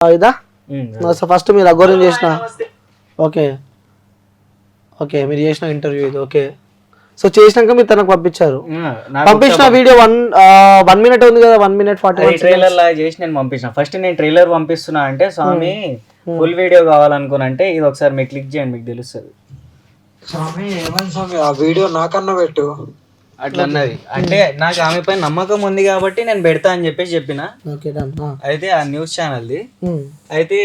ఇదా so first మీరు అఘోరం చేసిన ఓకే ఓకే మీరు చేసిన ఇంటర్వ్యూ ఇది ఓకే సో చేసినాక మీరు తనకు పంపించారు పంపించిన వీడియో 1 మినిట్ ఉంది కదా 1 మినిట్ 40 ట్రైలర్ లాగా చేసి నేను పంపించిన ఫస్ట్ నేను ట్రైలర్ పంపిస్తున్నా అంటే స్వామి ఫుల్ వీడియో కావాలనుకున్నంటే ఇది ఒకసారి మీరు క్లిక్ చేయండి మీకు తెలుస్తుంది స్వామి ఏమని స్వామి ఆ వీడియో నాకన్నా పెట్టు అట్లా అన్నది అంటే నాకు ఆమె పైన నమ్మకం ఉంది కాబట్టి నేను పెడతా అని చెప్పేసి చెప్పిన అయితే ఆ న్యూస్ ఛానల్ది అయితే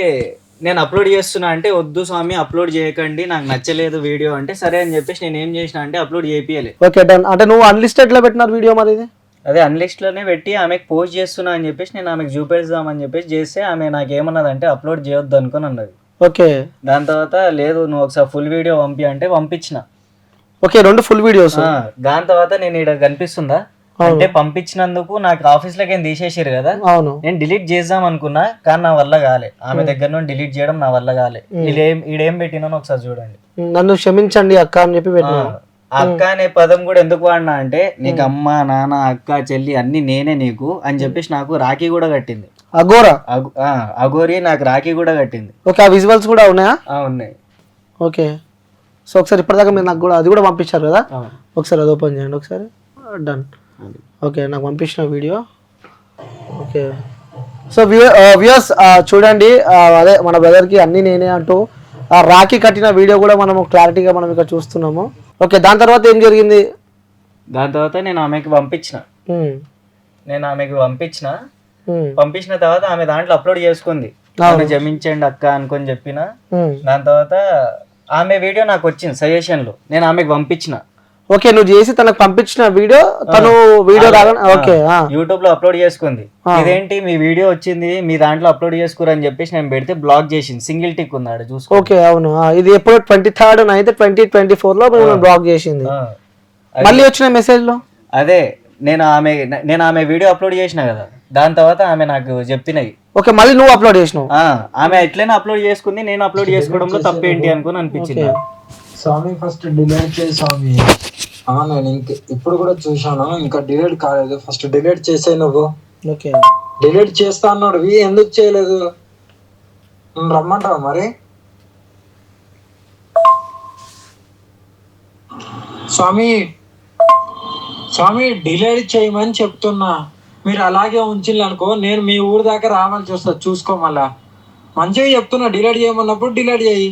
నేను అప్లోడ్ చేస్తున్నా అంటే వద్దు స్వామి అప్లోడ్ చేయకండి నాకు నచ్చలేదు వీడియో అంటే సరే అని చెప్పేసి నేను ఏం చేసిన అంటే అప్లోడ్ చేపియలే ఓకే డన్ అంటే నువ్వు అన్లిస్టెడ్ లో పెట్టినారు వీడియో మరి ఇది అదే అన్లిస్ట్ లోనే పెట్టి ఆమెకు పోస్ట్ చేస్తున్నా అని చెప్పేసి నేను ఆమెకు చూపెడదామని చెప్పేసి చేస్తే ఆమె నాకు ఏమన్నదంటే అప్లోడ్ చేయొద్దు అనుకుని అన్నది ఓకే దాని తర్వాత లేదు నువ్వు ఒకసారి ఫుల్ వీడియో పంపి అంటే పంపించిన ఓకే 2 ఫుల్ వీడియోస్ దాని తర్వాత నేను ఇక్కడ కనిపిస్తుందా అంటే పంపించినందుకు నాకు ఆఫీస్ లోకి తీసేసారు కదా నేను డిలీట్ చేద్దాం అనుకున్నా కానీ నా వల్ల కాలే ఆమె దగ్గర నుండి డిలీట్ చేయడం నా వల్ల కాలే ఈడేం పెట్టినాను ఒకసారి చూడండి నన్ను క్షమించండి అక్క అని చెప్పి పెట్టినా అక్క అనే పదం కూడా ఎందుకు వాడినా అంటే నీకు అమ్మ నాన్న అక్క చెల్లి అన్ని నేనే నీకు అని చెప్పేసి నాకు రాఖీ కూడా కట్టింది అఘోరి నాకు రాఖీ కూడా కట్టింది ఓకే ఆ విజువల్స్ కూడా ఉన్నాయా ఉన్నాయి ఓకే సో ఒకసారి ఇప్పటిదాకా మీరు నాకు కూడా అది కూడా పంపించారు కదా ఒకసారి అది ఓపెన్ చేయండి ఒకసారి డన్ ఓకే నాకు పంపించిన వీడియో ఓకే సో వ్యూయర్స్ చూడండి అదే మన బ్రదర్కి అన్నీ నేనే అంటూ రాఖీ కట్టిన వీడియో కూడా మనము క్లారిటీగా మనం ఇక్కడ చూస్తున్నాము ఓకే దాని తర్వాత ఏం జరిగింది దాని తర్వాత నేను ఆమెకి పంపించిన పంపించిన తర్వాత ఆమె దాంట్లో అప్లోడ్ చేసుకుంది జమించండి అక్క అనుకొని చెప్పిన దాని తర్వాత ఆమె వీడియో నాకు వచ్చింది సజెషన్ లో నేను ఆమెకు పంపించిన ఓకే నువ్వు చేసి తనకు పంపించిన వీడియో తను వీడియో ఓకే యూట్యూబ్ లో అప్లోడ్ చేసుకుంది ఇదేంటి మీ వీడియో వచ్చింది మీ దాంట్లో అప్లోడ్ చేసుకోరు అని చెప్పేసి నేను పెడితే బ్లాక్ చేసింది సింగిల్ టిక్ ఉంది చూసుకో ఓకే అవును ఇది ఎప్పుడు 23rd 9th 2024 లో బ్లాక్ చేసింది మళ్ళీ వచ్చిన మెసేజ్ లో అదే నేను ఆమె వీడియో అప్లోడ్ చేసిన కదా దాని తర్వాత ఆమె నాకు చెప్పినవి ఓకే మళ్ళీ నువ్వు అప్లోడ్ చేసినావు ఆమె ఎట్లైనా అప్లోడ్ చేసుకుంది నేను అప్లోడ్ చేసుకోవడంలో తప్పేంటి అనుకుని అనిపించింది స్వామి ఫస్ట్ డిలీట్ చేయి స్వామి నేను ఇప్పుడు కూడా చూశాను ఇంకా డిలీట్ కాలేదు ఫస్ట్ డిలీట్ చేసే నువ్వు ఓకే డిలీట్ చేస్తా అన్నాడు ఎందుకు చేయలేదు రమ్మంటావా మరి స్వామి డిలీట్ చేయమని చెప్తున్నా మీరు అలాగే ఉంచిల్లనుకో నేను మీ ఊరు దాకా రావాల్సి వస్తుంది చూసుకో మళ్ళా మంచిగా చెప్తున్నా డిలీట్ చేయమన్నప్పుడు డిలీట్ చేయి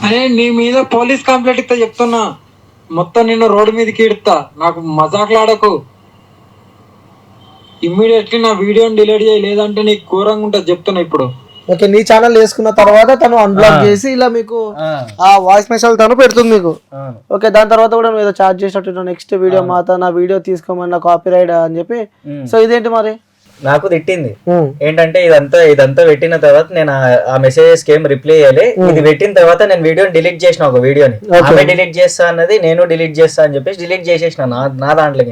అరే నీ మీద పోలీస్ కంప్లైంట్ ఇస్తా చెప్తున్నా మొత్తం నిన్ను రోడ్డు మీదకి ఇడతా నాకు మజాకులాడకు ఇమ్మీడియట్లీ నా వీడియోని డిలీట్ చేయి లేదంటే నీకు ఘోరంగా ఉంటుంది చెప్తున్నా ఇప్పుడు ఓకే నీ ఛానల్ వేసుకున్న తర్వాత తను అన్బ్లాక్ చేసి ఇలా మీకు ఆ వాయిస్ మెసేజ్ తను పెడుతుంది మీకు ఓకే దాని తర్వాత కూడా నువ్వు ఏదో చార్జ్ చేసినట్టు నెక్స్ట్ వీడియో మాత నా వీడియో తీసుకోమని కాపీ రైట్ అని చెప్పి సో ఇదేంటి మరి నాకు తిట్టింది ఏంటంటే ఇదంతా పెట్టిన తర్వాత నేను ఆ మెసేజెస్ కి ఏం రిప్లై చేయాలి ఇది పెట్టిన తర్వాత నేను వీడియోని డిలీట్ చేసిన ఒక వీడియోని ఆమె డిలీట్ చేస్తా అన్నది నేను డిలీట్ చేస్తా అని చెప్పేసి డిలీట్ చేసేసిన నా దాంట్లో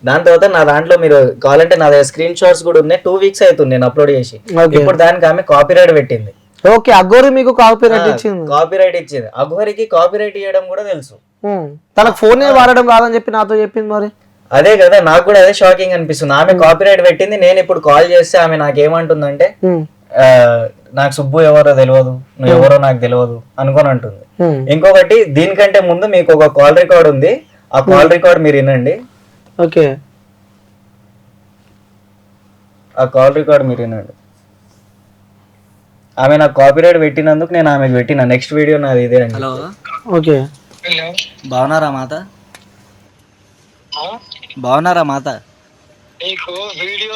దాని తర్వాత నా దాంట్లో మీరు కావాలంటే నా దగ్గర స్క్రీన్ షాట్స్ కూడా ఉన్నాయి 2 weeks అవుతుంది నేను అప్లోడ్ చేసి ఇప్పుడు దానికి ఆమె కాపీరైట్ పెట్టింది ఓకే అఘోరి మీకు కాపీరైట్ ఇచ్చింది అఘోరికి కాపీరైట్ ఇవ్వడం కూడా తెలుసు తనకు ఫోన్ వాడడం రాదని చెప్పి నాతో చెప్పింది మరి అదే కదా నాకు కూడా అదే షాకింగ్ అనిపిస్తుంది ఆమె కాపీరైట్ పెట్టింది నేను ఇప్పుడు కాల్ చేస్తే ఆమె నాకేమంటుందంటే నాకు సుబ్బు ఎవరో తెలియదు నువ్వు ఎవరో నాకు తెలియదు అనుకొని అంటుంది ఇంకొకటి దీనికంటే ముందు మీకు ఒక కాల్ రికార్డ్ ఉంది ఆ కాల్ రికార్డ్ మీరు వినండి ఓకే ఆ కాల్ రికార్డ్ మీరు వినండి ఆమె నాకు కాపీరైట్ పెట్టినందుకు నేను ఆమెకు పెట్టిన నెక్స్ట్ వీడియో నాది ఇదే అండి హలో ఓకే బాగున్నారా మాత బాగున్నారా మాత నీకు వీడియో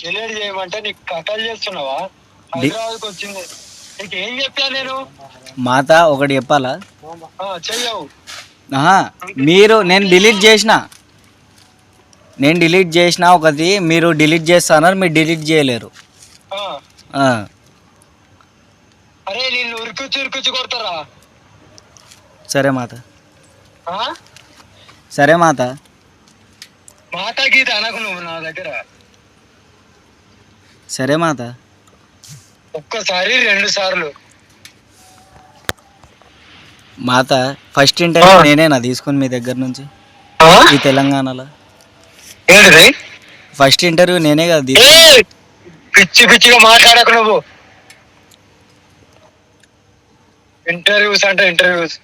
డిలీట్ చేయమంటే నీకు కథలు చేస్తున్నావా హైదరాబాద్కి వచ్చింది నీకు ఏం చెప్పా నేను మాత ఒకటి చెప్పాలా చెయ్యవు నేను డిలీట్ చేసిన ఒకటి మీరు డిలీట్ చేస్తున్నారు మీరు డిలీట్ చేయలేరు అరే నేను ఉరుకుచ్చి కొడతారా సరే మాత సరే మాత మాతా గీత అనకు నువ్వు నా దగ్గర సరే మాత ఒక్కసారి 2 సార్లు మాత ఫస్ట్ ఇంటర్వ్యూ నేనేనా తీసుకుని మీ దగ్గర నుంచి ఈ తెలంగాణలో ఫస్ట్ ఇంటర్వ్యూ నేనే కదా పిచ్చి పిచ్చిగా మాట్లాడకు నువ్వు. ఇంటర్వ్యూస్ అంటే ఇంటర్వ్యూస్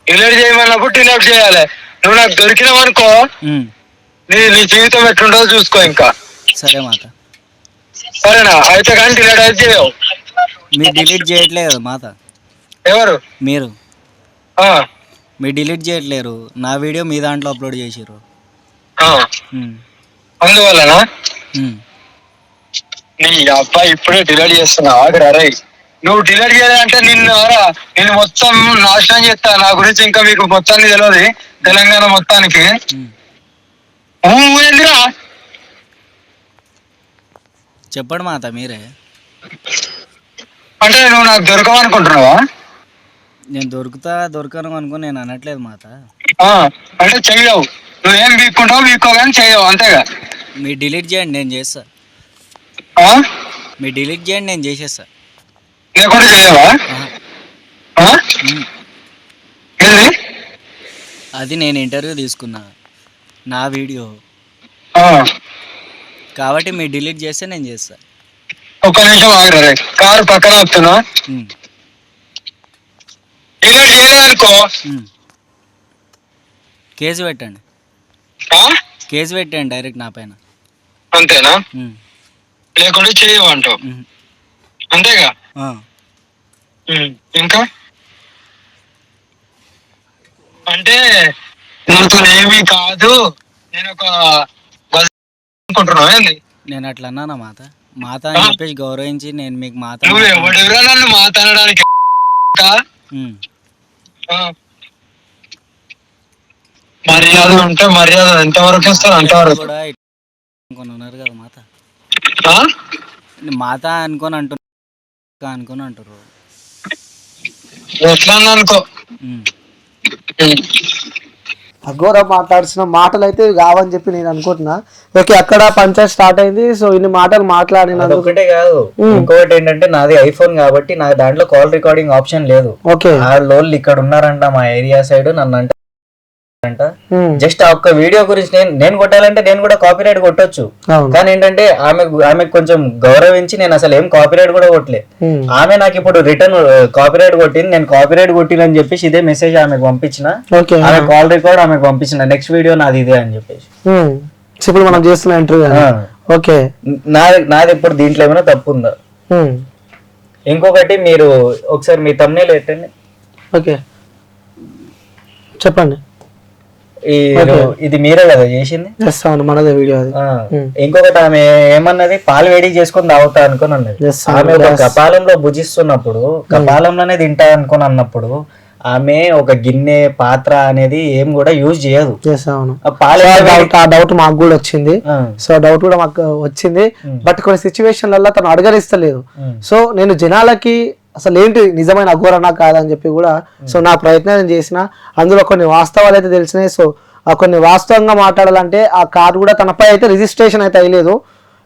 డిలీట్ చేయమన్నప్పుడు డిలీట్ చేయాలి. నువ్వు నాకు దొరికినావు అనుకో, నీ నీ జీవితం ఎట్లుంటుందో చూసుకో. ఇంకా సరే మాత. సరేనా? అయితే కానీ డిలీట్ అయితే చేయవు. మీరు డిలీట్ చేయట్లేదు మాత. ఎవరు? మీరు ఆ, మీరు డిలీట్ చేయట్లేరు. నా వీడియో మీ దాంట్లో అప్లోడ్ చేసిర్రు. ఆ. అందువల్లనా ఉమ్. నీ అబ్బాయి ఇప్పుడే డిలీట్ చేస్తున్నా. ఆగురా రేయ్. నువ్వు డిలీట్ చేయాలంటే నేను మొత్తం నాశనం చేస్తా. నా గురించి ఇంకా మీకు మొత్తానికి తెలియదు, తెలంగాణ మొత్తానికి. ఏందిరా? చెప్పండి మాత మీరే. అంటే నువ్వు నాకు దొరకవనుకుంటున్నావా? నేను దొరకను అనుకుని నేను అనట్లేదు మాత. అంటే చెయ్యవు. నువ్వేం వీక్కుంటావు, వీక్కోగాని చెయ్యవు, అంతేగా? మీరు డిలీట్ చేయండి, నేను చేస్తా. మీరు డిలీట్ చేయండి, నేను చేసేస్తా. లేకుండా చెయ్యవా? ఏంది అది నేను ఇంటర్వ్యూ తీసుకున్నా, నా వీడియో కాబట్టి మీరు డిలీట్ చేస్తే నేను చేస్తా. ఒక్క నిమిషం ఆగరా రే. కారు పక్కన వస్తున్నా. డిలీట్ చేయలేదనుకో కేసు పెట్టండి. కేసు పెట్టండి డైరెక్ట్ నా పైన. అంతేనా? లేకుండా చేయవు అంటావు, అంతేగా? ఇంకా అంటే నాతో ఏమీ కాదు, నేను ఒక అనుకుంటున్నావు ఏంది? నేను అట్లా అన్నానా మాత? మాత అని చెప్పేసి గౌరవించి నేను మీకు మాత. నువ్వు ఎవడెవరా నన్ను మాత అనడానికి? మర్యాద ఉంటే మర్యాద ఎంతవరకు ఇస్తారు అంతవరకు. కూడా అనుకొని ఉన్నారు కదా మాత. మాత అనుకొని అంటారు. ఎట్లా అనుకో. అఘోర మాట్లాడుతున్న మాటలు అయితే కావని చెప్పి నేను అనుకుంటున్నా. ఓకే, అక్కడ పంచాయత్ స్టార్ట్ అయింది. సో ఇన్ని మాటలు మాట్లాడిన ఒకటే కాదు, ఇంకొకటి ఏంటంటే నాది ఐఫోన్ కాబట్టి నాకు దాంట్లో కాల్ రికార్డింగ్ ఆప్షన్ లేదు. ఓకే, ఆ లోళ్ళు ఇక్కడ ఉన్నారంట మా ఏరియా సైడ్, నన్ను అంటే జస్ట్ ఆ ఒక్క వీడియో గురించి నేను కొట్టాలంటే నేను కూడా కాపీరైట్ కొట్టొచ్చు. కానీ ఏంటంటే ఆమెకు కొంచెం గౌరవించి నేను అసలు ఏం కాపీరైట్ కూడా కొట్టలే. ఆమె నాకు ఇప్పుడు రిటర్న్ కాపీరైట్ కొట్టింది. నేను కాపీరైట్ కొట్టినని చెప్పేసి ఇదే మెసేజ్ ఆమెకు పంపించిన, ఆమె కాల్ రికార్డ్ ఆమెకు పంపించిన, నెక్స్ట్ వీడియో నాది ఇదే అని చెప్పేసి. ఇప్పుడు మనం చేస్తున్న ఇంటర్వ్యూ. ఓకే, నాది ఇప్పుడు దీంట్లో ఏమైనా తప్పు ఉందా? ఇంకొకటి మీరు ఒకసారి మీ thumbnail పెట్టండి. ఓకే, చెప్పండి. ఇది మీరే కదా చేసింది? మనదే వీడియో. ఇంకొకటి ఆమె ఏమన్నది, పాలు వేడి చేసుకొని తాగుతా అనుకుని అన్నది. ఆమె ఒక కపాలంలో భుజిస్తున్నప్పుడు, కపాలంలోనే తింటా అనుకుని అన్నప్పుడు ఆమె ఒక గిన్నె పాత్ర అనేది ఏం కూడా యూజ్ చేయదు. ఆ డౌట్ మాకు కూడా వచ్చింది. సో డౌట్ కూడా మాకు వచ్చింది. బట్ కొన్ని సిచ్యువేషన్లలో తను అడగనిస్తలేదు. సో నేను జనాలకి అసలు ఏంటి నిజమైన అఘోరనా కాదని చెప్పి కూడా సో నా ప్రయత్నం చేసిన. అందులో కొన్ని వాస్తవాలు అయితే తెలిసినాయి. సో కొన్ని వాస్తవంగా మాట్లాడాలంటే ఆ కార్ కూడా తనపై అయితే రిజిస్ట్రేషన్ అయితే అయ్యలేదు.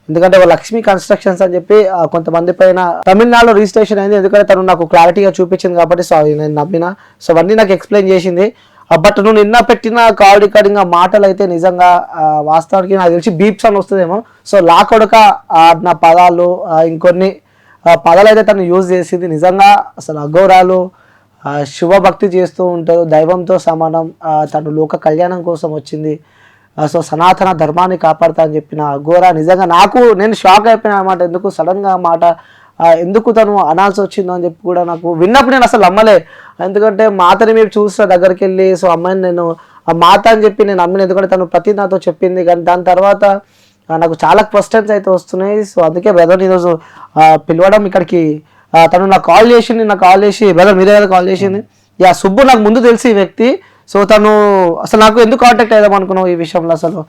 ఎందుకంటే లక్ష్మీ కన్స్ట్రక్షన్స్ అని చెప్పి కొంతమంది పైన తమిళనాడులో రిజిస్ట్రేషన్ అయింది. ఎందుకంటే తను నాకు క్లారిటీగా చూపించింది కాబట్టి సో నేను నమ్మిన. సో అవన్నీ నాకు ఎక్స్ప్లెయిన్ చేసింది. బట్ నువ్వు నిన్న పెట్టిన కాల్ రికార్డింగ్ మాటలు అయితే నిజంగా వాస్తవానికి నాకు తెలిసి బీప్స్ అని వస్తుందేమో. సో లాకొడక నా పదాలు ఇంకొన్ని పదాలు అయితే తను యూజ్ చేసింది. నిజంగా అసలు అఘోరాలు శివభక్తి చేస్తూ ఉంటారు, దైవంతో సమానం. తను లోక కళ్యాణం కోసం వచ్చింది. సో సనాతన ధర్మాన్ని కాపాడుతా అని చెప్పిన అఘోర నిజంగా నేను షాక్ అయిపోయినా అన్నమాట. ఎందుకు సడన్గా మాట ఎందుకు తను అనాల్సి వచ్చిందో అని చెప్పి కూడా నాకు విన్నప్పుడు నేను అసలు నమ్మలే. ఎందుకంటే మాతని మీరు చూసిన దగ్గరికి వెళ్ళి సో అమ్మాయిని నేను ఆ మాత అని చెప్పి నేను నమ్మిన. ఎందుకంటే తను ప్రతి నాతో చెప్పింది. కానీ దాని తర్వాత నాకు చాలా క్వశ్చన్స్ అయితే వస్తున్నాయి. సో అందుకే బ్రదర్ ఈరోజు పిలవడం ఇక్కడికి. తను నాకు కాల్ చేసి బ్రదర్ మీరే కదా కాల్ చేసింది. సుబ్బు నాకు ముందు తెలిసి ఈ వ్యక్తి. సో తను అసలు నాకు ఎందుకు కాంటాక్ట్ అయ్యాం అనుకున్నావు ఈ విషయంలో? అసలు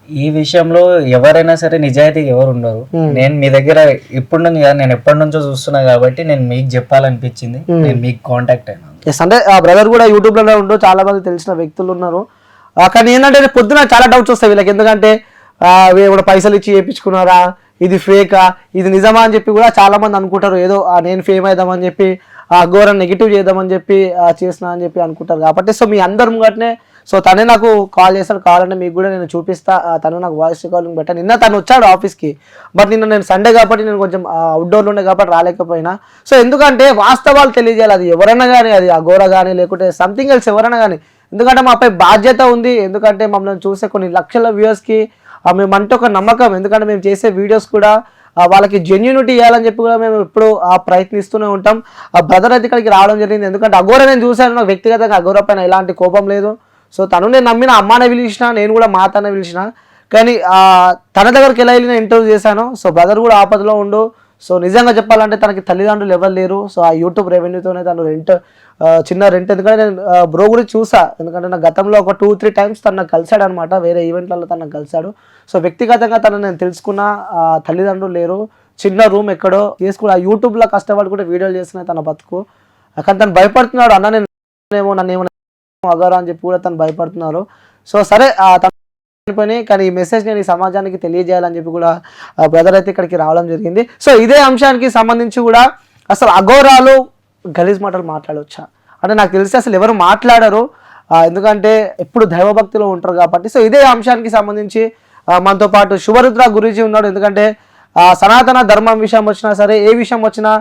ఈ విషయంలో ఎవరైనా సరే నిజాయితీగా ఎవరు ఉండరు. నేను మీ దగ్గర ఇప్పుడు నేను ఎప్పటి నుంచో చూస్తున్నా కాబట్టి నేను మీకు చెప్పాలనిపించింది, నేను మీకు కాంటాక్ట్ అయినా. అంటే ఆ బ్రదర్ కూడా యూట్యూబ్ లో ఉంటూ చాలా మంది తెలిసిన వ్యక్తులు ఉన్నారు. కానీ ఏంటంటే పొద్దున చాలా డౌట్స్ వస్తాయి వీళ్ళకి. ఎందుకంటే కూడా పైసలు ఇచ్చి చేయించుకున్నారా, ఇది ఫేకా, ఇది నిజమా అని చెప్పి కూడా చాలా మంది అనుకుంటారు. ఏదో నేను ఫేమ్ అవుదామని చెప్పి అఘోర నెగిటివ్ చేద్దామని చెప్పి చేసిన అని చెప్పి అనుకుంటారు. కాబట్టి సో మీ అందరి ముంగటనే సో తనే నాకు కాల్ చేస్తాడు, కావాలంటే మీకు కూడా నేను చూపిస్తా, తను నాకు వాయిస్ రికార్డింగ్ పెట్టాను. నిన్న తను వచ్చాడు ఆఫీస్కి, బట్ నిన్న నేను సండే కాబట్టి నేను కొంచెం అవుట్డోర్లో ఉండే కాబట్టి రాలేకపోయినా. సో ఎందుకంటే వాస్తవాలు తెలియజేయాలి, అది ఎవరైనా కానీ, అది అఘోరా కానీ లేకుంటే సంథింగ్ ఎల్స్ ఎవరైనా కానీ. ఎందుకంటే మాపై బాధ్యత ఉంది, ఎందుకంటే మమ్మల్ని చూసే కొన్ని లక్షల వ్యూవర్స్కి మేమంటే ఒక నమ్మకం. ఎందుకంటే మేము చేసే వీడియోస్ కూడా వాళ్ళకి జెన్యూనిటీ ఇవ్వాలని చెప్పి కూడా మేము ఎప్పుడు ప్రయత్నిస్తూనే ఉంటాం. ఆ బ్రదర్ అయితే ఇక్కడికి రావడం జరిగింది, ఎందుకంటే అఘోరా నేను చూశాను, నాకు వ్యక్తిగతంగా అఘోరా పైన ఎలాంటి కోపం లేదు. సో తను నేను నమ్మిన అమ్మానే పిలిచిన, నేను కూడా మాతనే పిలిచిన, కానీ తన దగ్గరికి ఎలా వెళ్ళి నేను ఇంటర్వ్యూ చేశాను. సో బ్రదర్ కూడా ఆపదలో ఉండు. సో నిజంగా చెప్పాలంటే తనకి తల్లిదండ్రులు ఎవరు లేరు. సో ఆ యూట్యూబ్ రెవెన్యూతోనే తను చిన్న రెంట్, ఎందుకంటే నేను బ్రో గురించి చూసా, ఎందుకంటే నా గతంలో ఒక 2-3 టైమ్స్ తను నాకు కలిశాడు అనమాట, వేరే ఈవెంట్లలో తను నాకు కలిశాడు. సో వ్యక్తిగతంగా తను నేను తెలుసుకున్న తల్లిదండ్రులు లేరు, చిన్న రూమ్ ఎక్కడో చేసుకుని ఆ యూట్యూబ్లో కష్టపడి కూడా వీడియోలు చేస్తున్నాయి తన బతుకు. కానీ తను భయపడుతున్నాడు, అన్న నన్ను ఏమో అఘోరా అని చెప్పి కూడా తను భయపడుతున్నారు. సో సరే పని, కానీ ఈ మెసేజ్ నేను ఈ సమాజానికి తెలియజేయాలని చెప్పి కూడా బ్రదర్ అయితే ఇక్కడికి రావడం జరిగింది. సో ఇదే అంశానికి సంబంధించి కూడా అసలు అఘోరాలు గలీజ్ మాటలు మాట్లాడవచ్చా అంటే నాకు తెలిసి అసలు ఎవరు మాట్లాడరు, ఎందుకంటే ఎప్పుడు దైవభక్తిలో ఉంటారు కాబట్టి. సో ఇదే అంశానికి సంబంధించి మనతో పాటు శుభరుద్ర గురూజీ ఉన్నాడు. ఎందుకంటే సనాతన ధర్మం విషయం వచ్చినా సరే, ఏ విషయం వచ్చినా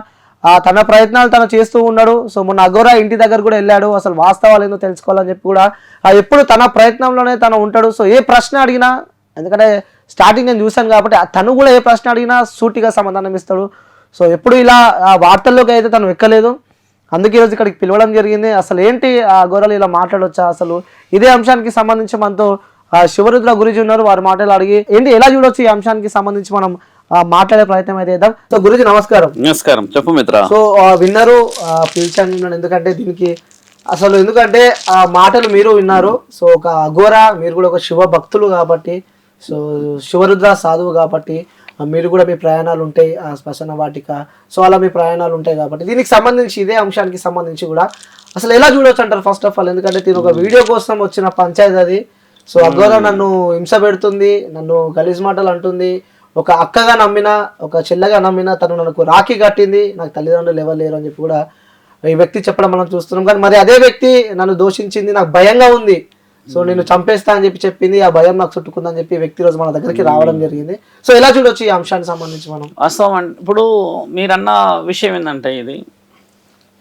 తన ప్రయత్నాలు తను చేస్తూ ఉన్నాడు. సో మొన్న అఘోరా ఇంటి దగ్గర కూడా వెళ్ళాడు, అసలు వాస్తవాలు ఏందో తెలుసుకోవాలని చెప్పి కూడా ఎప్పుడు తన ప్రయత్నంలోనే తను ఉంటాడు. సో ఏ ప్రశ్న అడిగినా, ఎందుకంటే స్టార్టింగ్ నేను చూశాను కాబట్టి తను కూడా ఏ ప్రశ్న అడిగినా సూటిగా సమాధానం ఇస్తాడు. సో ఎప్పుడు ఇలా వార్తల్లోకి అయితే తను ఎక్కలేదు, అందుకే ఈరోజు ఇక్కడికి పిలవడం జరిగింది. అసలు ఏంటి అఘోరాలు ఇలా మాట్లాడవచ్చా, అసలు ఇదే అంశానికి సంబంధించి మనతో శివరుద్ర గురూజీ ఉన్నారు, వారి మాటలు అడిగి ఏంటి ఎలా చూడొచ్చు ఈ అంశానికి సంబంధించి మనం మాట్లాడే ప్రయత్నం అయితే చేద్దాం. సో గురూజీ నమస్కారం. నమస్కారం, చెప్పు మిత్ర. సో విన్నరు పిలిచాను, ఎందుకంటే దీనికి అసలు ఎందుకంటే ఆ మాటలు మీరు విన్నారు. సో ఒక అఘోరా, మీరు కూడా ఒక శివ భక్తులు కాబట్టి, సో శివరుద్ర సాధువు కాబట్టి మీరు కూడా మీ ప్రయాణాలు ఉంటాయి శ్మశాన వాటిక, సో అలా మీ ప్రయాణాలు ఉంటాయి కాబట్టి దీనికి సంబంధించి ఇదే అంశానికి సంబంధించి కూడా అసలు ఎలా చూడొచ్చు అంటారు ఫస్ట్ ఆఫ్ ఆల్. ఎందుకంటే దీని ఒక వీడియో కోసం వచ్చిన పంచాయతీ అది. సో అఘోరా నన్ను హింస పెడుతుంది, నన్ను గలీజ్ మాటలు అంటుంది, ఒక అక్కగా నమ్మిన, ఒక చెల్లెగా నమ్మిన తను నాకు రాఖీ కట్టింది, నాకు తల్లిదండ్రులు ఎవరు లేరు అని చెప్పి కూడా ఈ వ్యక్తి చెప్పడం మనం చూస్తున్నాం. కానీ మరి అదే వ్యక్తి నన్ను దూషించింది, నాకు భయంగా ఉంది, సో నేను చంపేస్తా అని చెప్పి చెప్పింది, ఆ భయం నాకు చుట్టుకుందని చెప్పి వ్యక్తి రోజు మన దగ్గరికి రావడం జరిగింది. సో ఎలా చూడొచ్చు ఈ అంశానికి సంబంధించి మనం? వాస్తవం అంటే ఇప్పుడు మీరన్న విషయం ఏంటంటే, ఇది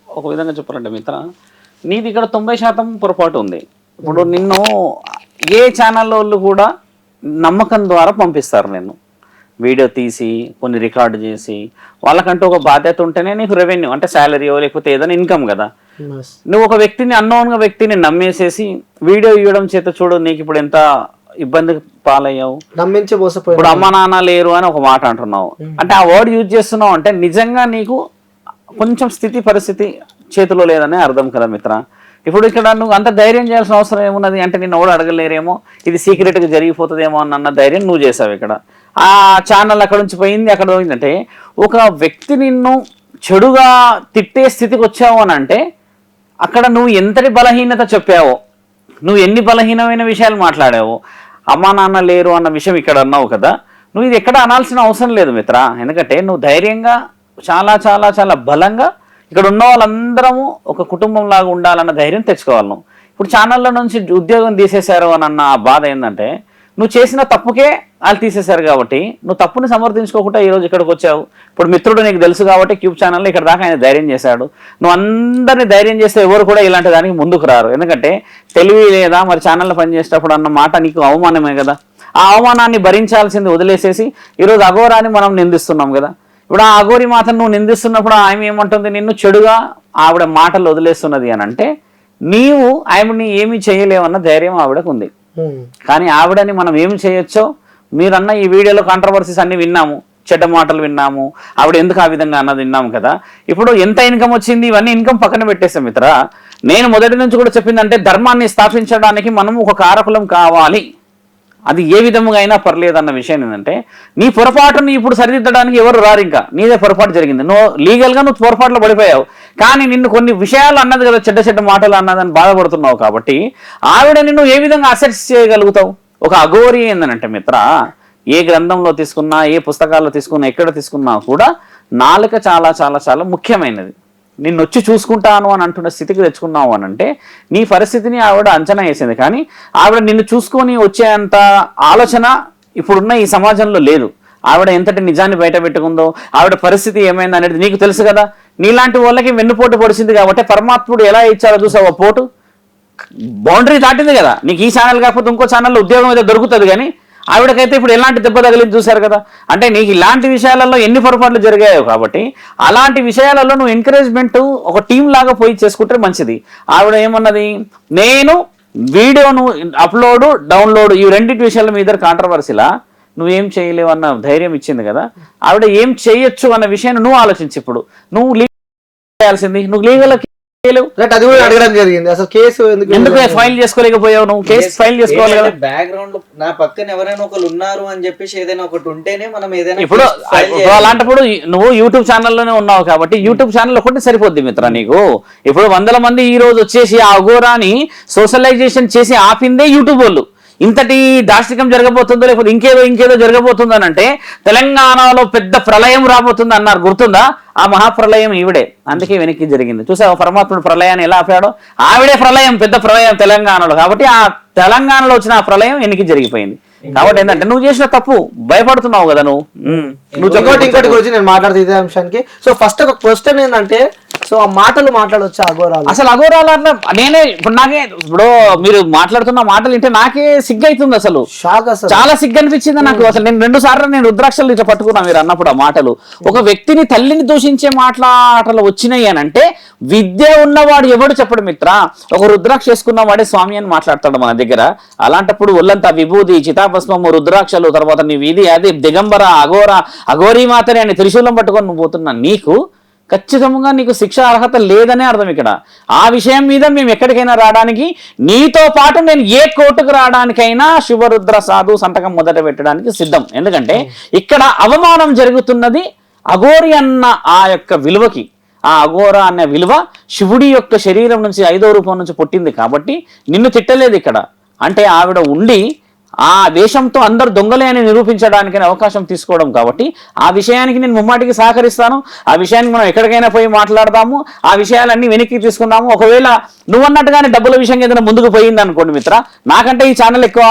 ఒక విధంగా చెప్పాలంటే మిత్ర, నీది ఇక్కడ 90% పొరపాటు ఉంది. ఇప్పుడు నిన్ను ఏ ఛానల్ వాళ్ళు కూడా నమ్మకం ద్వారా పంపిస్తారు, నేను వీడియో తీసి కొన్ని రికార్డు చేసి, వాళ్ళకంటూ ఒక బాధ్యత ఉంటేనే నీకు రెవెన్యూ అంటే శాలరీయో లేకపోతే ఏదైనా ఇన్కమ్ కదా. నువ్వు ఒక వ్యక్తిని అన్నోన్గా వ్యక్తిని నమ్మేసేసి వీడియో ఇవ్వడం చేత చూడు నీకు ఇప్పుడు ఎంత ఇబ్బంది పాలయ్యావు, నమ్మించి మోసపోయావు. ఇప్పుడు అమ్మ నాన్న లేరు అని ఒక మాట అంటున్నావు, అంటే ఆ వర్డ్ యూజ్ చేస్తున్నావు అంటే నిజంగా నీకు కొంచెం స్థితి పరిస్థితి చేతిలో లేదని అర్థం కదా మిత్ర. ఇప్పుడు ఇక్కడ నువ్వు అంత ధైర్యం చేయాల్సిన అవసరం ఏమున్నది అంటే నిన్ను ఎవడు అడగలేరేమో, ఇది సీక్రెట్గా జరిగిపోతుందేమో అన్న ధైర్యం నువ్వు చేసావు. ఇక్కడ ఆ ఛానల్ అక్కడ నుంచి పోయింది, అక్కడ పోయిందంటే ఒక వ్యక్తి నిన్ను చెడుగా తిట్టే స్థితికి వచ్చావు అని అంటే అక్కడ నువ్వు ఎంతటి బలహీనత చెప్పావో, నువ్వు ఎన్ని బలహీనమైన విషయాలు మాట్లాడావో, అమ్మా నాన్న లేరు అన్న విషయం ఇక్కడ అన్నావు కదా, నువ్వు ఇది ఎక్కడ అనాల్సిన అవసరం లేదు మిత్ర. ఎందుకంటే నువ్వు ధైర్యంగా చాలా చాలా చాలా బలంగా ఇక్కడ ఉన్న వాళ్ళందరము ఒక కుటుంబం లాగా ఉండాలన్న ధైర్యం తెచ్చుకోవాలి. నువ్వు ఇప్పుడు ఛానళ్ళ నుంచి ఉద్యోగం తీసేశారు అని అన్న బాధ ఏంటంటే నువ్వు చేసిన తప్పుకే వాళ్ళు తీసేశారు కాబట్టి నువ్వు తప్పుని సమర్థించుకోకుండా ఈరోజు ఇక్కడికి వచ్చావు. ఇప్పుడు మిత్రుడు నీకు తెలుసు కాబట్టి క్యూబ్ ఛానల్లో ఇక్కడ దాకా ఆయన ధైర్యం చేశాడు. నువ్వు అందరినీ ధైర్యం చేస్తే ఎవరు కూడా ఇలాంటి దానికి ముందుకు రారు. ఎందుకంటే తెలివి లేదా మరి ఛానల్లో పనిచేసేటప్పుడు అన్న మాట నీకు అవమానమే కదా. ఆ అవమానాన్ని భరించాల్సింది వదిలేసేసి ఈరోజు అఘోరాని మనం నిందిస్తున్నాం కదా. ఇప్పుడు ఆ అఘోరి మాతను నువ్వు నిందిస్తున్నప్పుడు ఆమె ఏమంటుంది, నిన్ను చెడుగా ఆవిడ మాటలు వదిలేస్తున్నది అని అంటే నీవు ఆవిడని ఏమీ చేయలేవన్న ధైర్యం ఆవిడకు ఉంది. కానీ ఆవిడని మనం ఏమి చేయొచ్చో మీరన్న ఈ వీడియోలో కాంట్రవర్సీస్ అన్ని విన్నాము, చెడ్డ మాటలు విన్నాము, ఆవిడ ఎందుకు ఆ విధంగా అన్నది విన్నాము కదా. ఇప్పుడు ఎంత ఇన్కమ్ వచ్చింది ఇవన్నీ ఇన్కమ్ పక్కన పెట్టేసాం మిత్ర. నేను మొదటి నుంచి కూడా చెప్పిందంటే ధర్మాన్ని స్థాపించడానికి మనం ఒక కారకులం కావాలి, అది ఏ విధముగా అయినా పర్లేదు అన్న విషయం ఏంటంటే నీ పొరపాటుని ఇప్పుడు సరిదిద్దడానికి ఎవరు రారు. ఇంకా నీదే పొరపాటు జరిగింది, నువ్వు లీగల్గా నువ్వు పొరపాటులో పడిపోయావు, కానీ నిన్ను కొన్ని విషయాలు అన్నది కదా, చెడ్డ చెడ్డ మాటలు అన్నదని బాధపడుతున్నావు. కాబట్టి ఆవిడ నిన్ను ఏ విధంగా అసెస్ చేయగలుగుతావు? ఒక అఘోరి ఏందనంటే మిత్ర, ఏ గ్రంథంలో తీసుకున్నా, ఏ పుస్తకాల్లో తీసుకున్నా, ఎక్కడ తీసుకున్నా కూడా నాలుక చాలా చాలా చాలా ముఖ్యమైనది. నిన్ను వచ్చి చూసుకుంటాను అని అంటున్న స్థితికి తెచ్చుకున్నావు అని అంటే నీ పరిస్థితిని ఆవిడ అంచనా వేసింది. కానీ ఆవిడ నిన్ను చూసుకొని వచ్చేంత ఆలోచన ఇప్పుడున్న ఈ సమాజంలో లేదు. ఆవిడ ఎంతటి నిజాన్ని బయట పెట్టుకుందో, ఆవిడ పరిస్థితి ఏమైంది అనేది నీకు తెలుసు కదా. నీలాంటి వాళ్ళకి వెన్నుపోటు పొడిచింది కాబట్టి పరమాత్ముడు ఎలా ఇచ్చారో చూసావా పోటు. బౌండరీ దాటింది కదా. నీకు ఈ ఛానల్ కాకపోతే ఇంకో ఛానల్లో ఉద్యోగం అయితే దొరుకుతుంది, కానీ ఆవిడకైతే ఇప్పుడు ఎలాంటి దెబ్బ తగిలింది చూశారు కదా. అంటే నీకు ఇలాంటి విషయాలలో ఎన్ని పొరపాట్లు జరిగాయో కాబట్టి అలాంటి విషయాలలో నువ్వు ఎంకరేజ్మెంట్ ఒక టీం లాగా పోయి చేసుకుంటే మంచిది. ఆవిడ ఏమన్నది, నేను వీడియోను అప్లోడ్ డౌన్లోడ్ ఈ రెండింటి విషయాల మీద కాంట్రవర్సీలా నువ్వేం చేయలేవు అన్న ధైర్యం ఇచ్చింది కదా. ఆవిడ ఏం చేయొచ్చు అన్న విషయాన్ని నువ్వు ఆలోచించి ఇప్పుడు నువ్వు చేయాల్సింది. నువ్వు లీగల్ అది కూడా అడగడం జరిగింది. అసలు కేసు ఎందుకు ఫైల్ చేసుకోలేకపోయావు? నువ్వు కేసు ఫైల్ చేసుకోవాలి కదా. బ్యాక్గ్రౌండ్ నా పక్కన ఎవరైనా ఒకరు ఉన్నారు అని చెప్పేసి ఏదైనా ఒకటి ఉంటేనే మనం ఏదైనా ఇప్పుడు అలాంటప్పుడు నువ్వు యూట్యూబ్ ఛానల్లోనే ఉన్నావు కాబట్టి యూట్యూబ్ ఛానల్ ఒకటి సరిపోద్ది మిత్ర నీకు. ఇప్పుడు 100 మంది ఈ రోజు వచ్చేసి ఆ అఘోరాని సోషలైజేషన్ చేసి ఆపిందే యూట్యూబ్ వాళ్ళు. ఇంతటి దాష్టికం జరగబోతుందో లేకపోతే ఇంకేదో జరగబోతుందని అంటే తెలంగాణలో పెద్ద ప్రళయం రాబోతుంది అన్నారు, గుర్తుందా? ఆ మహాప్రళయం ఈవిడే, అందుకే వెనక్కి జరిగింది. చూసావు పరమాత్ముడు ప్రళయాన్ని ఎలా ఆపాడో. ఆవిడే ప్రళయం, పెద్ద ప్రళయం తెలంగాణలో. కాబట్టి ఆ తెలంగాణలో వచ్చిన ఆ ప్రళయం వెనక్కి జరిగిపోయింది. కాబట్టి ఏంటంటే నువ్వు చేసిన తప్పు భయపడుతున్నావు కదా నువ్వు. ఇంకోటి గురించి నేను మాట్లాడుతూ ఇదే అంశానికి. సో ఫస్ట్ ఒక క్వశ్చన్ ఏంటంటే, సో ఆ మాటలు మాట్లాడవచ్చు అఘోరాలు. అసలు అఘోరాలు అట్లా నేనే ఇప్పుడు మీరు మాట్లాడుతున్న మాటలు వింటే నాకే సిగ్గు అవుతుంది. అసలు షాక్, అసలు చాలా సిగ్గు అనిపించింది నాకు. అసలు నేను 2 సార్లు నేను రుద్రాక్షలు ఇట్లా పట్టుకున్నా మీరు అన్నప్పుడు ఆ మాటలు. ఒక వ్యక్తిని తల్లిని దూషించే మాటలు వచ్చినాయి అని అంటే విద్య ఉన్నవాడు ఎవడు చెప్పడు మిత్ర. ఒక రుద్రాక్ష వేసుకున్న వాడే స్వామి అని మాట్లాడతాడు మన దగ్గర. అలాంటప్పుడు ఒళ్ళంతా విభూది, చితాభస్మము, రుద్రాక్షలు, తర్వాత నీ వీధి అది దిగంబర అఘోరీ మాతని అని త్రిశూలం పట్టుకొని నువ్వు పోతున్నా నీకు ఖచ్చితంగా నీకు శిక్ష అర్హత లేదనే అర్థం ఇక్కడ. ఆ విషయం మీద మేము ఎక్కడికైనా రావడానికి, నీతో పాటు నేను ఏ కోర్టుకు రావడానికైనా శివరుద్ర సాధు సంతకం మొదట పెట్టడానికి సిద్ధం. ఎందుకంటే ఇక్కడ అవమానం జరుగుతున్నది అఘోరి అన్న ఆ యొక్క విలువకి. ఆ అఘోర అనే విలువ శివుడి యొక్క శరీరం నుంచి 5వ రూపం నుంచి పుట్టింది కాబట్టి నిన్ను తిట్టలేదు ఇక్కడ. అంటే ఆవిడ ఉండి ఆ దేశంతో అందరు దొంగలే అని నిరూపించడానికి అవకాశం తీసుకోవడం కాబట్టి ఆ విషయానికి నేను ముమ్మాటికి సహకరిస్తాను. ఆ విషయానికి మనం ఎక్కడికైనా పోయి మాట్లాడదాము, ఆ విషయాలన్నీ వెనక్కి తీసుకుందాము. ఒకవేళ నువ్వన్నట్టుగానే డబ్బుల విషయం ఏదైనా ముందుకు పోయింది అనుకోండి మిత్ర, నాకంటే ఈ ఛానల్ ఎక్కువ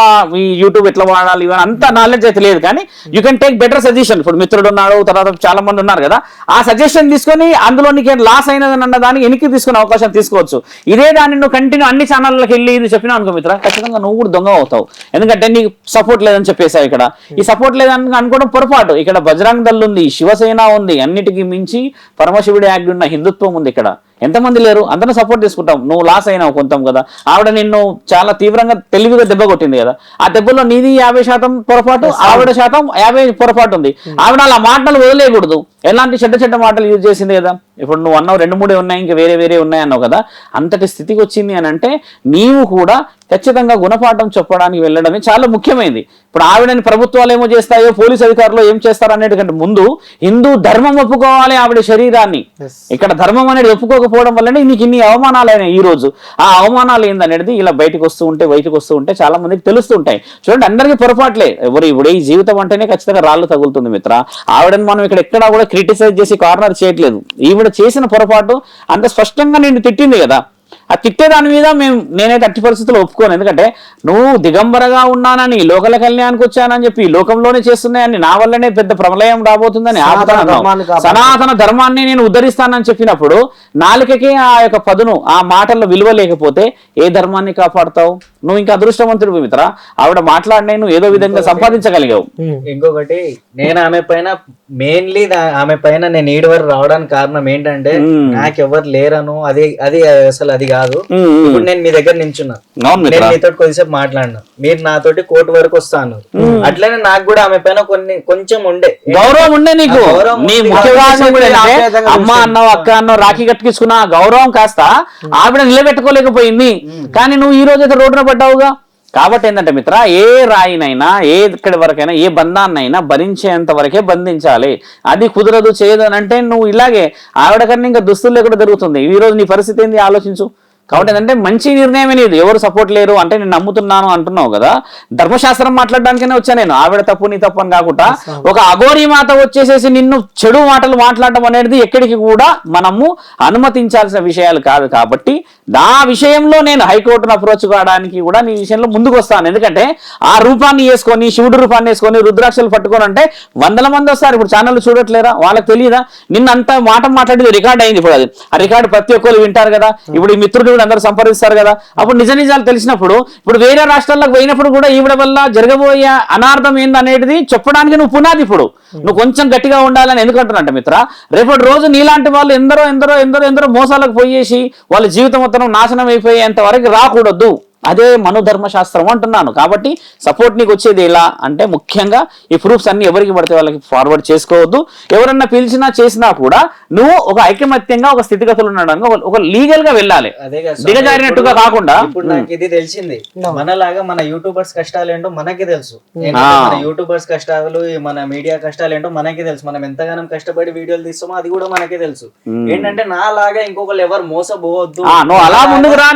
ఈ యూట్యూబ్ ఎట్లా వాడాలి ఇవన్నీ అంత నాలెడ్జ్ అయితే లేదు, కానీ you can take better suggestion. ఇప్పుడు మిత్రుడు ఉన్నాడు, తర్వాత చాలా మంది ఉన్నారు కదా, ఆ సజెషన్ తీసుకొని అందులో నీకు లాస్ అయినదని అన్న దాన్ని వెనక్కి తీసుకునే అవకాశం తీసుకోవచ్చు. ఇదే దాన్ని నువ్వు కంటిన్యూ అన్ని ఛానళ్ళకి వెళ్ళి ఇది చెప్పినా అనుకో మిత్ర, ఖచ్చితంగా నువ్వు కూడా దొంగ అవుతావు. ఎందుకంటే నీకు సపోర్ట్ లేదని చెప్పేసావు ఇక్కడ. ఈ సపోర్ట్ లేదని అనుకోవడం పొరపాటు. ఇక్కడ బజరంగ్ దళ్ ఉంది, శివసేన ఉంది, అన్నిటికీ మించి పరమశివుడి యాక్ట్ ఉన్న హిందుత్వం ఉంది. ఇక్కడ ఎంతమంది లేరు, అందరిని సపోర్ట్ చేసుకుంటాం. నువ్వు లాస్ అయినావు కొంత కదా. ఆవిడ నిన్ను చాలా తీవ్రంగా తెలివిగా దెబ్బ కొట్టింది కదా. ఆ దెబ్బలో నీది 50% పొరపాటు, ఆవిడ శాతం 50 పొరపాటు ఉంది. ఆవిడ అలా మాటలు వదిలేయకూడదు. ఎలాంటి చెడ్డ మాటలు యూజ్ చేసింది కదా. ఇప్పుడు నువ్వు అన్నావు 2-3 ఉన్నాయి, ఇంకా వేరే ఉన్నాయి అన్నావు కదా. అంతటి స్థితికి వచ్చింది అని అంటే నీవు కూడా ఖచ్చితంగా గుణపాఠం చెప్పడానికి వెళ్ళడమే చాలా ముఖ్యమైనది. ఇప్పుడు ఆవిడని ప్రభుత్వాలు ఏమో చేస్తాయో, పోలీసు అధికారులు ఏం చేస్తారు అనేటికంటే ముందు హిందూ ధర్మం ఒప్పుకోవాలి ఆవిడ శరీరాన్ని. ఇక్కడ ధర్మం అనేది ఒప్పుకోకపోవడం వల్లనే నీకు ఇన్ని అవమానాలు అయినాయి ఈ రోజు. ఆ అవమానాలు ఏందనేది ఇలా బయటకు వస్తూ ఉంటే చాలా మందికి తెలుస్తుంటాయి. చూడండి, అందరికీ పొరపాట్లే. ఇప్పుడు ఈ జీవితం అంటేనే ఖచ్చితంగా రాళ్ళు తగులుతుంది మిత్ర. ఆవిడని మనం ఇక్కడ ఎక్కడా కూడా క్రిటిసైజ్ చేసి కార్నర్ చేయట్లేదు. ఈవిడ చేసిన పొరపాటు అంత స్పష్టంగా నిన్ను తిట్టింది కదా. ఆ తిట్టే దాని మీద నేనైతే అట్టి పరిస్థితుల్లో ఒప్పుకోను. ఎందుకంటే నువ్వు దిగంబరగా ఉన్నానని, లోకల కళ్యాణానికి వచ్చానని చెప్పి లోకంలోనే చేస్తున్నాయని, నా వల్లనే పెద్ద ప్రళయం రాబోతుందని, సనాతన ధర్మాన్ని నేను ఉద్ధరిస్తానని చెప్పినప్పుడు నాలుకకి ఆ యొక్క పదును, ఆ మాటల్లో విలువ లేకపోతే ఏ ధర్మాన్ని కాపాడుతావు? నువ్వు ఇంకా అదృష్టవంతుడు మిత్ర. ఆవిడ మాట్లాడినా నువ్వు ఏదో విధంగా సంపాదించగలిగావు. ఇంకొకటి, నేను ఆమె పైన మెయిన్లీ ఆమె పైన నేను ఈడు వరకు రావడానికి కారణం ఏంటంటే నాకెవరు లేరను, అది అసలు అది కాదు. ఇప్పుడు నేను మీ దగ్గర నించున్నా, నేను మీతో కొద్దిసేపు మాట్లాడినా, మీరు నాతోటి కోర్టు వరకు వస్తాను. అట్లనే నాకు కూడా ఆమె పైన కొంచెం ఉండే గౌరవం ఉండే. నీకు నీ అమ్మ అన్నావు, అక్క అన్నావు, రాఖీ కట్టుకున్న గౌరవం కాస్త ఆవిడ నిలబెట్టుకోలేకపోయింది. కానీ నువ్వు ఈ రోజు అయితే రోడ్డున పడ్డావుగా. కాబట్టి ఏంటంటే మిత్ర, ఏ రాయినైనా, ఎక్కడి వరకైనా, ఏ బంధాన్నైనా భరించేంత వరకే బంధించాలి. అది కుదరదు, చేయదు అని అంటే నువ్వు ఇలాగే ఆవిడ కన్నా ఇంకా దుస్తులు లేకుండా జరుగుతుంది. ఈ రోజు నీ పరిస్థితి ఏంది ఆలోచించు. కాబట్టి ఏంటంటే మంచి నిర్ణయం అనేది ఎవరు సపోర్ట్ లేరు అంటే నేను నమ్ముతున్నాను అంటున్నావు కదా, ధర్మశాస్త్రం మాట్లాడడానికనే వచ్చా నేను, ఆవిడ తప్పు నీ తప్పు అని కాకుండా ఒక అఘోరీ మాత వచ్చేసేసి నిన్ను చెడు మాటలు మాట్లాడడం అనేది ఎక్కడికి కూడా మనము అనుమతించాల్సిన విషయాలు కాదు. కాబట్టి నా విషయంలో నేను హైకోర్టును అప్రోచ్ కావడానికి కూడా నీ విషయంలో ముందుకు వస్తాను. ఎందుకంటే ఆ రూపాన్ని వేసుకొని, శివుడు రూపాన్ని వేసుకొని రుద్రాక్షలు పట్టుకొని అంటే వందల మంది వస్తారు. ఇప్పుడు ఛానల్ చూడట్లేరా, వాళ్ళకి తెలియదా? నిన్న అంత మాట మాట్లాడేది రికార్డ్ అయింది. ఇప్పుడు అది ఆ రికార్డు ప్రతి ఒక్కరు వింటారు కదా. ఇప్పుడు ఈ మిత్రుడు కూడా అందరూ సంప్రదిస్తారు కదా. అప్పుడు నిజ నిజాలు తెలిసినప్పుడు ఇప్పుడు వేరే రాష్ట్రాలకు పోయినప్పుడు కూడా ఈవిడ వల్ల జరగబోయే అనార్థం ఏందనేది చెప్పడానికి నువ్వు పునాది. ఇప్పుడు నువ్వు కొంచెం గట్టిగా ఉండాలని ఎందుకంటున్నట్టు మిత్ర, రేపటి రోజు నీలాంటి వాళ్ళు ఎందరో మోసాలకు పోయేసి వాళ్ళ జీవితం మొత్తం నాశనం అయిపోయేంత వరకు రాకూడదు. అదే మనోధర్మశాస్త్రం అంటున్నాను. కాబట్టి సపోర్ట్ నీకు వచ్చేది ఎలా అంటే ముఖ్యంగా ఈ ప్రూఫ్స్ అన్ని ఎవరికి పడితే వాళ్ళకి ఫార్వర్డ్ చేసుకోవద్దు. ఎవరన్నా పిలిచినా చేసినా కూడా నువ్వు ఒక ఐకమత్యంగా ఒక స్థితిగతులు ఉండడానికి ఒక లీగల్ గా వెళ్ళాలి, దిగజారినట్టుగా కాకుండా. ఇప్పుడు నాకు ఇది తెలిసింది, మనలాగా మన యూట్యూబర్స్ కష్టాలు ఏంటో మనకి తెలుసు. మన యూట్యూబర్స్ కష్టాలు, మన మీడియా కష్టాలు ఏంటో మనకి తెలుసు. మనం ఎంతగానో కష్టపడి వీడియోలు తీస్తామో అది కూడా మనకే తెలుసు. ఏంటంటే నా లాగా ఇంకొకరు ఎవరు మోసపోవద్దు, నువ్వు అలా ముందుకు రా.